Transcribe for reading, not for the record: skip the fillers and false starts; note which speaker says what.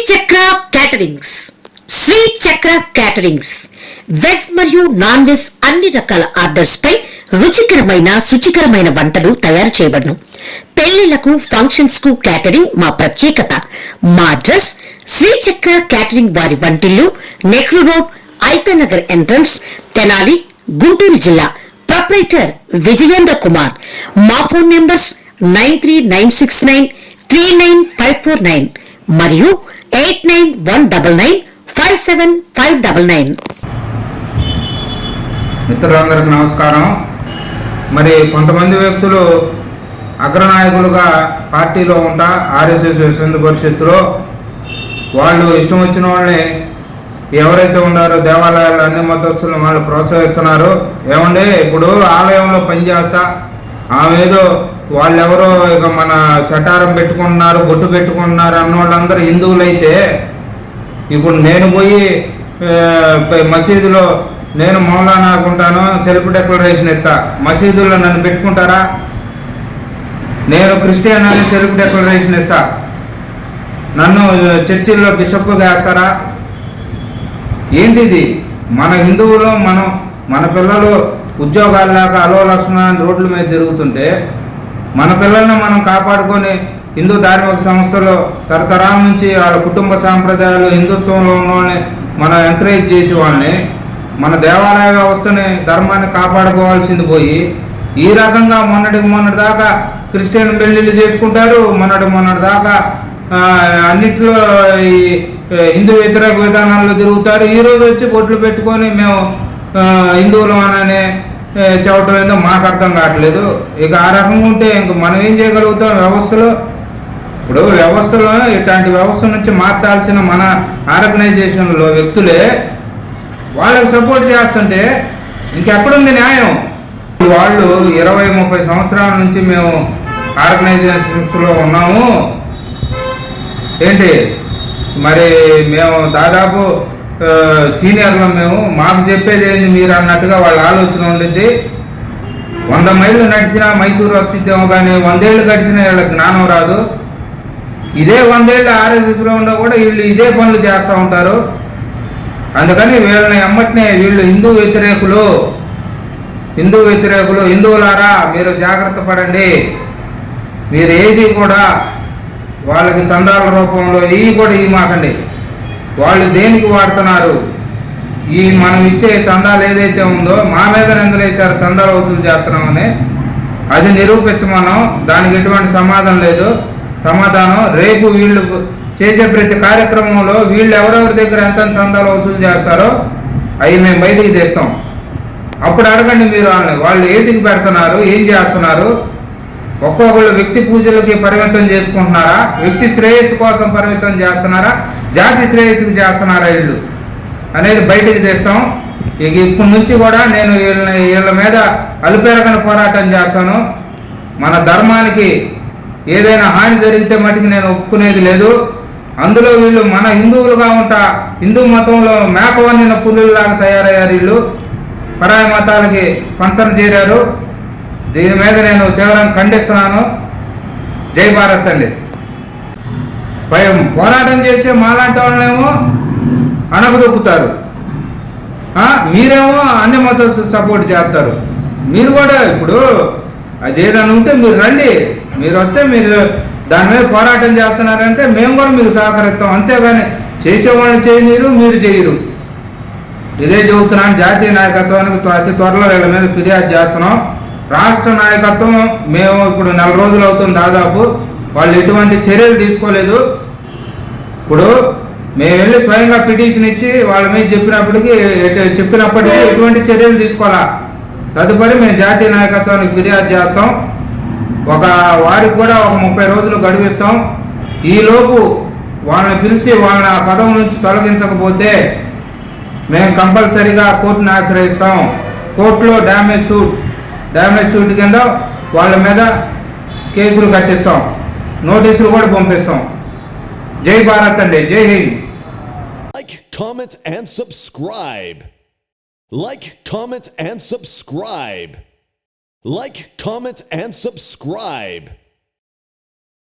Speaker 1: చక్ర క్యాటరింగ్స్. శ్రీ చక్ర caterings veg మరియు నాన్ వెజ్ అన్ని రకాల ఆర్డర్స్ పై రుచికరమైన శుచికరమైన వంటలు తయారు చేయబడును. పెళ్లిళ్లకు, ఫంక్షన్స్ కు క్యాటరింగ్ మా ప్రత్యేకత. మా అడ్రస్ శ్రీ చక్ర క్యాటరింగ్ వారి వంటిల్లు, నెహ్రూ రోడ్, ఐతనగర్ ఎంట్రన్స్, తెనాలి, గుంటూరు జిల్లా. ప్రొప్రైటర్ విజయేంద్ర కుమార్. మా ఫోన్ నెంబర్స్ 9396939549 మరియు 8919957599.
Speaker 2: మిత్రులందరికీ నమస్కారం. మరి కొంతమంది వ్యక్తులు అగ్రనాయకులుగా పార్టీలో ఉంటా ఆర్ఎస్ఎస్ హిందూ పరిషత్తులో వాళ్ళు ఇష్టం వచ్చిన వాళ్ళని ఎవరైతే ఉన్నారో దేవాలయాలు అన్ని మతస్థులను వాళ్ళు ప్రోత్సహిస్తున్నారు. ఏమంటే ఇప్పుడు ఆలయంలో పనిచేస్తా ఆమెదో వాళ్ళెవరో ఇక మన చటారం పెట్టుకుంటున్నారు, బొట్టు పెట్టుకుంటున్నారు అన్న వాళ్ళందరూ హిందువులైతే ఇప్పుడు నేను పోయి మసీదులో నేను మౌలానా అనుకుంటాను, సెల్ఫ్ డెక్లరేషన్ ఇస్తా. మసీదుల్లో నన్ను పెట్టుకుంటారా? నేను క్రిస్టియన్ అని సెల్ఫ్ డెక్లరేషన్ ఇస్తా. నన్ను చర్చిల్లో బిషప్గా వేస్తారా? ఏంటిది? మన హిందువులు మన పిల్లలు ఉద్యోగాలు లేక అలో లక్షణ రోడ్ల మీద తిరుగుతుంటే మన పిల్లల్ని మనం కాపాడుకొని హిందూ ధార్మిక సంస్థలు తరతరాల నుంచి వాళ్ళ కుటుంబ సాంప్రదాయాలు హిందుత్వంలో ఉన్న వాళ్ళని మనం ఎంకరేజ్ చేసి వాళ్ళని మన దేవాలయ వ్యవస్థని ధర్మాన్ని కాపాడుకోవాల్సింది పోయి ఈ రకంగా మొన్నటి దాకా క్రిస్టియన్ పెళ్లిళ్ళు చేసుకుంటారు, మొన్నటి దాకా అన్నిట్లో ఈ హిందూ వ్యతిరేక విధానాల్లో తిరుగుతారు. ఈరోజు వచ్చి బొట్లు పెట్టుకొని మేము హిందువులం అననే చెప్పడం ఏదో మాకు అర్థం కావట్లేదు. ఇక ఆ రకంగా ఉంటే ఇంక మనం ఏం చేయగలుగుతాం? వ్యవస్థలో ఇప్పుడు వ్యవస్థలో ఇట్లాంటి వ్యవస్థ నుంచి మార్చాల్సిన మన ఆర్గనైజేషన్లో వ్యక్తులే వాళ్ళకి సపోర్ట్ చేస్తుంటే ఇంకెక్కడుంది న్యాయం? వాళ్ళు 20-30 సంవత్సరాల నుంచి మేము ఆర్గనైజేషన్స్లో ఉన్నాము. ఏంటి మరి మేము దాదాపు సీనియర్లు, మాకు చెప్పేది ఏంటి మీరు అన్నట్టుగా వాళ్ళ ఆలోచన ఉండిద్ది. 100 మైళ్ళు నడిచినా మైసూరు వచ్చిద్దేమో కానీ 100 ఏళ్ళు గడిచినా వీళ్ళకి జ్ఞానం రాదు. ఇదే 100 ఏళ్ళు ఆర్ఎస్ఎస్లో ఉండా కూడా వీళ్ళు ఇదే పనులు చేస్తూ ఉంటారు. అందుకని వీళ్ళని ఎమ్మటినే వీళ్ళు హిందూ వ్యతిరేకులు, హిందువులారా మీరు జాగ్రత్త పడండి. మీరు ఏది కూడా వాళ్ళకి చందాల రూపంలో ఇవి కూడా మాకండి. వాళ్ళు దేనికి వాడుతున్నారు? ఈ మనం ఇచ్చే చందాలు ఏదైతే ఉందో మా మీద నిందలేశారు, చందాలు వసూలు చేస్తున్నామని అది నిరూపించమనం. దానికి ఎటువంటి సమాధానం రేపు వీళ్ళు చేసే ప్రతి కార్యక్రమంలో వీళ్ళు ఎవరెవరి దగ్గర ఎంత చందాలు వసూలు చేస్తారో అవి మేము బయటికి తెస్తాం. అప్పుడు అడగండి మీరు వాళ్ళు ఏటికి పెడుతున్నారు, ఏం చేస్తున్నారు? ఒక్కొక్కళ్ళు వ్యక్తి పూజలకి పరిమితం చేసుకుంటున్నారా? వ్యక్తి శ్రేయస్సు కోసం పరిమితం చేస్తున్నారా? జాతి శ్రేయస్సుకి చేస్తున్నారా వీళ్ళు అనేది బయటికి తెస్తాం. ఇక ఇప్పటి నుంచి కూడా నేను వీళ్ళ మీద అలుపెరగని పోరాటం చేస్తాను. మన ధర్మానికి ఏదైనా హాని జరిగితే మటుకు నేను ఒప్పుకునేది లేదు. అందులో వీళ్ళు మన హిందువులుగా ఉంటా హిందూ మతంలో మేకవన్నిన పుల్లులాగా తయారయ్యారు. వీళ్ళు పరాయి మతాలకి పంచన చేరారు. దీని మీద నేను తీవ్రంగా ఖండిస్తున్నాను. జై భారత్ అండి. పోరాటం చేసే మాలాంటి వాళ్ళనేమో అణగదొక్కుతారు, మీరేమో అన్ని మతాలు సపోర్ట్ చేస్తారు. మీరు కూడా ఇప్పుడు అదేదైనా ఉంటే మీరు రండి, మీరు వస్తే మీరు దాని మీద పోరాటం చేస్తున్నారంటే మేము కూడా మీకు సహకరిస్తాం. అంతేగాని చేసేవాళ్ళని చేయనీరు, మీరు చేయరు. ఇదే చెబుతున్నాను. జాతీయ నాయకత్వానికి అతి త్వరలో వీళ్ళ మీద ఫిర్యాదు చేస్తున్నాం. రాష్ట్ర నాయకత్వం మేము ఇప్పుడు 4 రోజులు అవుతుంది దాదాపు, వాళ్ళు ఎటువంటి చర్యలు తీసుకోలేదు. ఇప్పుడు మేము వెళ్ళి స్వయంగా పిటిషన్ ఇచ్చి వాళ్ళ మీద చెప్పినప్పటికీ ఎటువంటి చర్యలు తీసుకోవాలా. తదుపరి మేము జాతీయ నాయకత్వానికి ఫిర్యాదు చేస్తాం. వారికి కూడా ఒక 30 రోజులు గడువిస్తాం. ఈలోపు వాళ్ళని పిలిచి వాళ్ళని ఆ పదవి నుంచి తొలగించకపోతే మేము కంపల్సరీగా కోర్టును ఆశ్రయిస్తాం. కోర్టులో డ్యామేజ్ సూట్ కింద వాళ్ళ మీద కేసులు కట్టిస్తాం, నోటీసులు కూడా పంపిస్తాం. జై భారత్ అండి. జై Hind.
Speaker 3: Like, comment and subscribe. Like, comment and subscribe. Like, comment and subscribe.